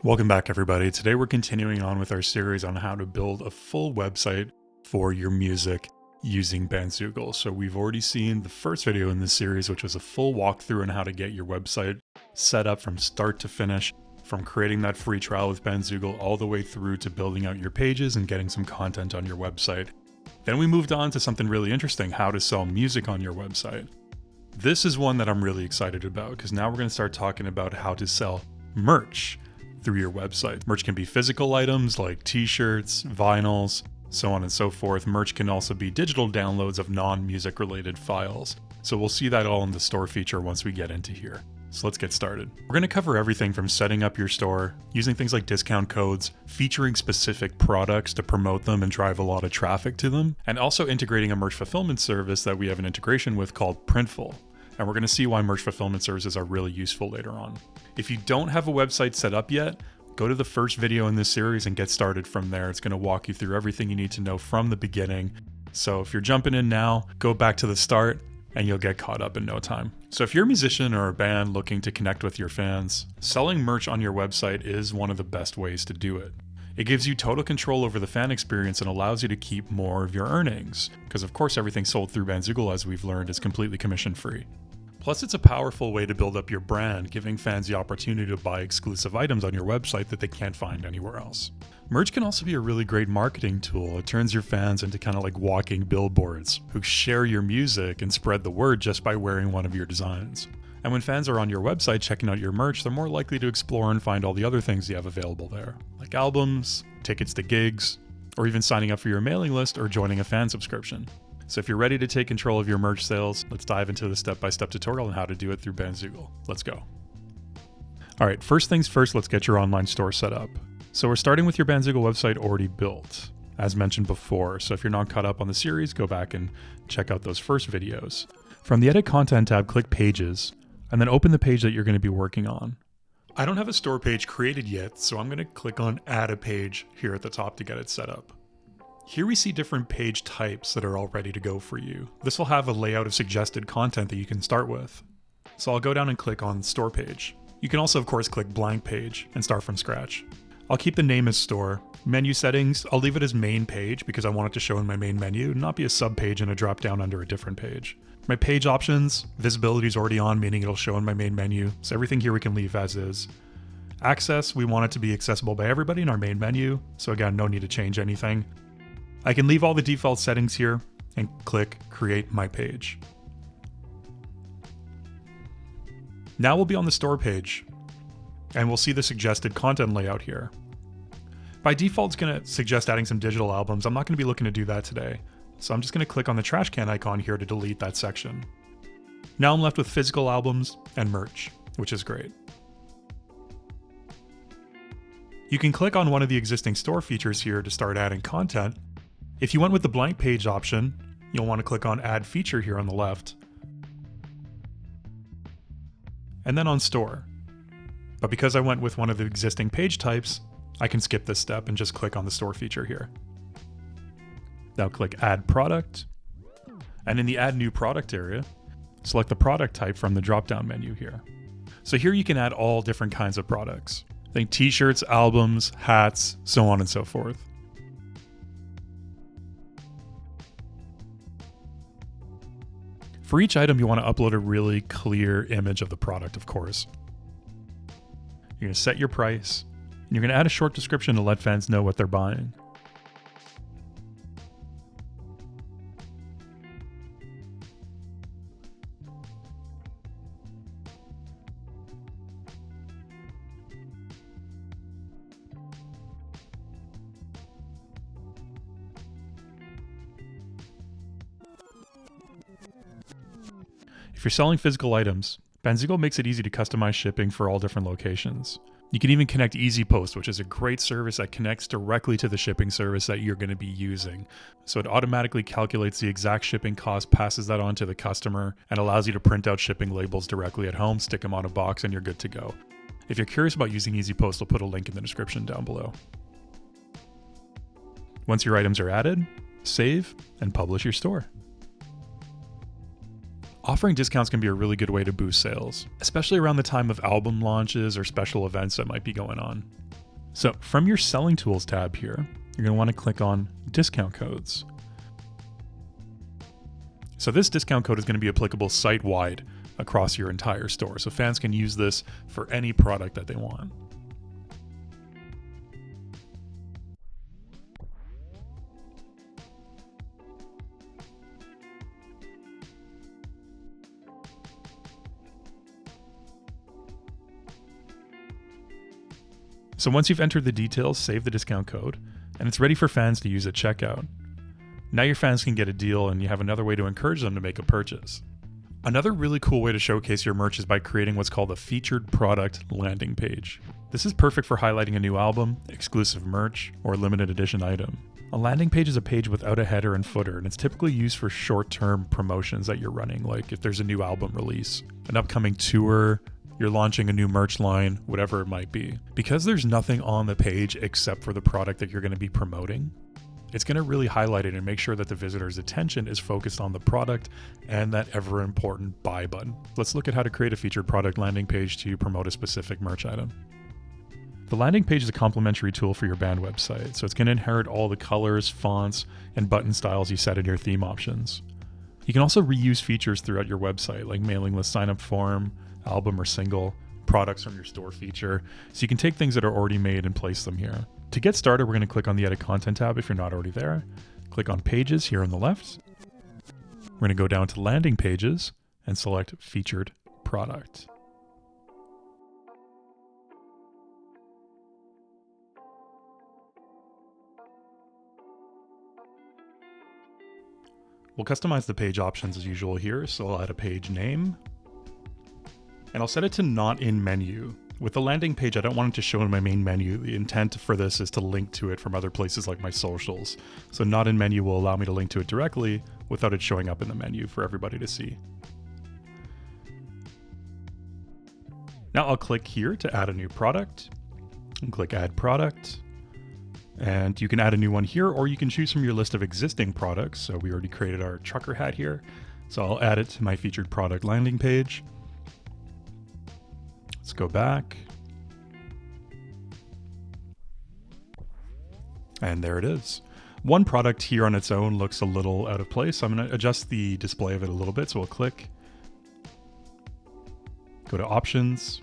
Welcome back, everybody. Today we're continuing on with our series on how to build a full website for your music using Bandzoogle. So we've already seen the first video in this series, which was a full walkthrough on how to get your website set up from start to finish, from creating that free trial with Bandzoogle all the way through to building out your pages and getting some content on your website. Then we moved on to something really interesting, how to sell music on your website. This is one that I'm really excited about because now we're going to start talking about how to sell merch through your website. Merch can be physical items like t-shirts, vinyls, so on and so forth. Merch can also be digital downloads of non-music related files. So we'll see that all in the store feature once we get into here. So let's get started. We're going to cover everything from setting up your store, using things like discount codes, featuring specific products to promote them and drive a lot of traffic to them, and also integrating a merch fulfillment service that we have an integration with called Printful. And we're going to see why merch fulfillment services are really useful later on. If you don't have a website set up yet, go to the first video in this series and get started from there. It's going to walk you through everything you need to know from the beginning. So if you're jumping in now, go back to the start and you'll get caught up in no time. So if you're a musician or a band looking to connect with your fans, selling merch on your website is one of the best ways to do it. It gives you total control over the fan experience and allows you to keep more of your earnings, because of course everything sold through Bandzoogle, as we've learned, is completely commission free. Plus, it's a powerful way to build up your brand, giving fans the opportunity to buy exclusive items on your website that they can't find anywhere else. Merch can also be a really great marketing tool. It turns your fans into kind of like walking billboards who share your music and spread the word just by wearing one of your designs. And when fans are on your website checking out your merch, they're more likely to explore and find all the other things you have available there, like albums, tickets to gigs, or even signing up for your mailing list or joining a fan subscription. So if you're ready to take control of your merch sales, let's dive into the step-by-step tutorial on how to do it through Bandzoogle. Let's go. All right, first things first, let's get your online store set up. So we're starting with your Bandzoogle website already built, as mentioned before. So if you're not caught up on the series, go back and check out those first videos. From the Edit Content tab, click Pages, and then open the page that you're going to be working on. I don't have a store page created yet, so I'm going to click on Add a Page here at the top to get it set up. Here we see different page types that are all ready to go for you. This will have a layout of suggested content that you can start with. So I'll go down and click on Store Page. You can also, of course, click Blank Page and start from scratch. I'll keep the name as Store. Menu settings, I'll leave it as Main Page because I want it to show in my main menu, not be a sub-page and a drop-down under a different page. My page options, visibility is already on, meaning it'll show in my main menu, so everything here we can leave as is. Access, we want it to be accessible by everybody in our main menu, so again, no need to change anything. I can leave all the default settings here and click Create My Page. Now we'll be on the store page and we'll see the suggested content layout here. By default, it's going to suggest adding some digital albums. I'm not going to be looking to do that today. So I'm just going to click on the trash can icon here to delete that section. Now I'm left with physical albums and merch, which is great. You can click on one of the existing store features here to start adding content. If you went with the blank page option, you'll want to click on Add Feature here on the left, and then on Store. But because I went with one of the existing page types, I can skip this step and just click on the store feature here. Now click Add Product, and in the Add New Product area, select the product type from the drop-down menu here. So here you can add all different kinds of products. Think t-shirts, albums, hats, so on and so forth. For each item, you want to upload a really clear image of the product, of course. You're going to set your price, and you're going to add a short description to let fans know what they're buying. If you're selling physical items, Bandzoogle makes it easy to customize shipping for all different locations. You can even connect EasyPost, which is a great service that connects directly to the shipping service that you're going to be using. So it automatically calculates the exact shipping cost, passes that on to the customer, and allows you to print out shipping labels directly at home, stick them on a box, and you're good to go. If you're curious about using EasyPost, I'll put a link in the description down below. Once your items are added, save and publish your store. Offering discounts can be a really good way to boost sales, especially around the time of album launches or special events that might be going on. So from your Selling Tools tab here, you're going to want to click on Discount Codes. So this discount code is going to be applicable site-wide across your entire store. So fans can use this for any product that they want. So once you've entered the details, save the discount code, and it's ready for fans to use at checkout. Now your fans can get a deal and you have another way to encourage them to make a purchase. Another really cool way to showcase your merch is by creating what's called a featured product landing page. This is perfect for highlighting a new album, exclusive merch, or limited edition item. A landing page is a page without a header and footer, and it's typically used for short-term promotions that you're running, like if there's a new album release, an upcoming tour, you're launching a new merch line, whatever it might be. Because there's nothing on the page except for the product that you're going to be promoting, it's going to really highlight it and make sure that the visitor's attention is focused on the product and that ever important buy button. Let's look at how to create a featured product landing page to promote a specific merch item. The landing page is a complementary tool for your band website, so it's going to inherit all the colors, fonts, and button styles you set in your theme options. You can also reuse features throughout your website, like mailing list sign-up form, album or single, products from your store feature, so you can take things that are already made and place them here. To get started, we're going to click on the Edit Content tab if you're not already there. Click on Pages here on the left. We're going to go down to Landing Pages and select Featured Product. We'll customize the page options as usual here, so I'll add a page name. And I'll set it to not in menu. With the landing page, I don't want it to show in my main menu. The intent for this is to link to it from other places like my socials. So not in menu will allow me to link to it directly without it showing up in the menu for everybody to see. Now I'll click here to add a new product and click Add Product. And you can add a new one here, or you can choose from your list of existing products. So we already created our trucker hat here. So I'll add it to my featured product landing page. Let's go back. And there it is. One product here on its own looks a little out of place. So I'm going to adjust the display of it a little bit. So we'll click, go to Options,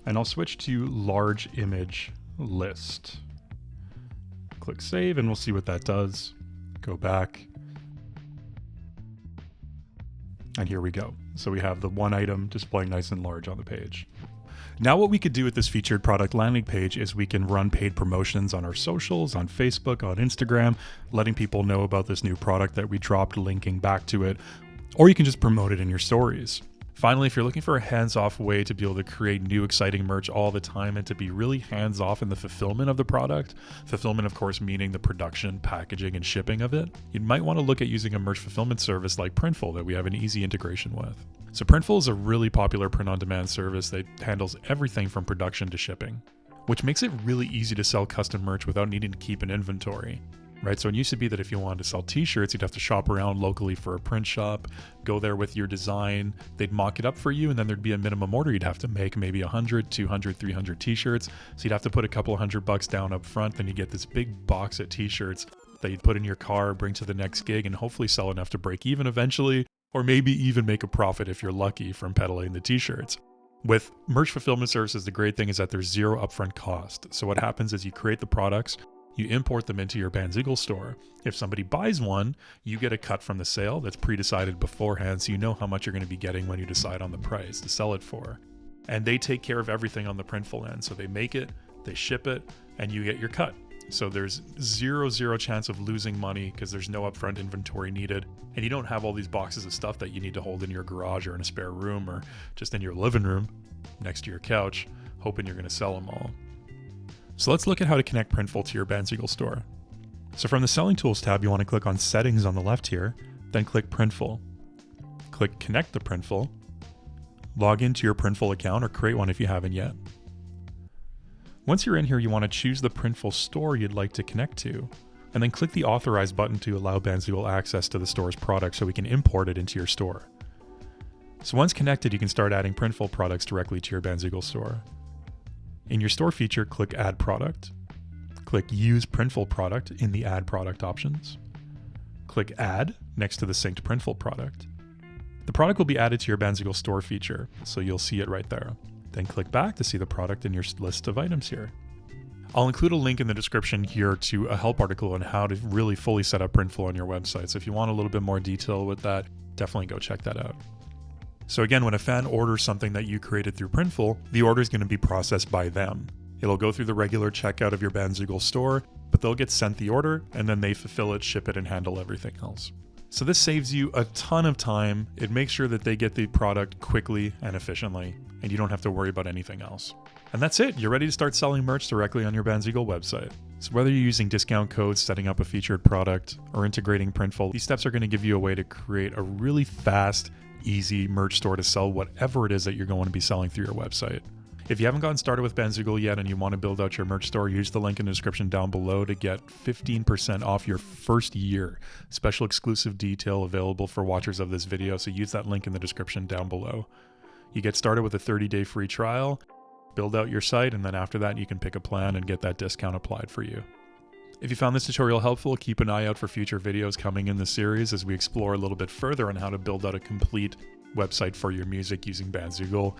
and I'll switch to Large Image List. Click Save, and we'll see what that does. Go back. And here we go. So we have the one item displaying nice and large on the page. Now what we could do with this featured product landing page is we can run paid promotions on our socials, on Facebook, on Instagram, letting people know about this new product that we dropped, linking back to it, or you can just promote it in your stories. Finally, if you're looking for a hands-off way to be able to create new exciting merch all the time and to be really hands-off in the fulfillment of the product, fulfillment of course meaning the production, packaging, and shipping of it, you might want to look at using a merch fulfillment service like Printful that we have an easy integration with. So Printful is a really popular print-on-demand service that handles everything from production to shipping, which makes it really easy to sell custom merch without needing to keep an inventory. Right, so it used to be that if you wanted to sell t-shirts, you'd have to shop around locally for a print shop, go there with your design, they'd mock it up for you, and then there'd be a minimum order you'd have to make, maybe 100, 200, 300 t-shirts. So you'd have to put a couple $100 down up front, then you get this big box of t-shirts that you'd put in your car, bring to the next gig, and hopefully sell enough to break even eventually, or maybe even make a profit if you're lucky from peddling the t-shirts. With merch fulfillment services, the great thing is that there's zero upfront cost. So what happens is you create the products, you import them into your Bandzoogle store. If somebody buys one, you get a cut from the sale that's pre-decided beforehand, so you know how much you're going to be getting when you decide on the price to sell it for. And they take care of everything on the Printful end. So they make it, they ship it, and you get your cut. So there's zero chance of losing money because there's no upfront inventory needed. And you don't have all these boxes of stuff that you need to hold in your garage or in a spare room or just in your living room next to your couch, hoping you're going to sell them all. So let's look at how to connect Printful to your Bandzoogle store. So from the Selling Tools tab, you want to click on Settings on the left here, then click Printful. Click Connect to Printful. Log into your Printful account or create one if you haven't yet. Once you're in here, you want to choose the Printful store you'd like to connect to, and then click the Authorize button to allow Bandzoogle access to the store's product so we can import it into your store. So once connected, you can start adding Printful products directly to your Bandzoogle store. In your store feature, click Add Product. Click Use Printful Product in the Add Product options. Click Add next to the synced Printful product. The product will be added to your Bandzoogle store feature, so you'll see it right there. Then click back to see the product in your list of items here. I'll include a link in the description here to a help article on how to really fully set up Printful on your website. So if you want a little bit more detail with that, definitely go check that out. So again, when a fan orders something that you created through Printful, the order is going to be processed by them. It'll go through the regular checkout of your Bandzoogle store, but they'll get sent the order and then they fulfill it, ship it, and handle everything else. So this saves you a ton of time. It makes sure that they get the product quickly and efficiently, and you don't have to worry about anything else. And that's it. You're ready to start selling merch directly on your Bandzoogle website. So whether you're using discount codes, setting up a featured product, or integrating Printful, these steps are going to give you a way to create a really fast, easy merch store to sell whatever it is that you're going to be selling through your website. If you haven't gotten started with Bandzoogle yet and you want to build out your merch store, use the link in the description down below to get 15% off your first year. Special exclusive detail available for watchers of this video, so use that link in the description down below. You get started with a 30-day free trial, build out your site, and then after that you can pick a plan and get that discount applied for you. If you found this tutorial helpful, keep an eye out for future videos coming in the series as we explore a little bit further on how to build out a complete website for your music using Bandzoogle.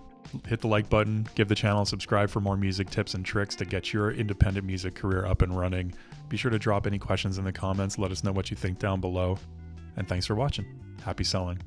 Hit the like button, give the channel a subscribe for more music tips and tricks to get your independent music career up and running. Be sure to drop any questions in the comments, let us know what you think down below. And thanks for watching. Happy selling.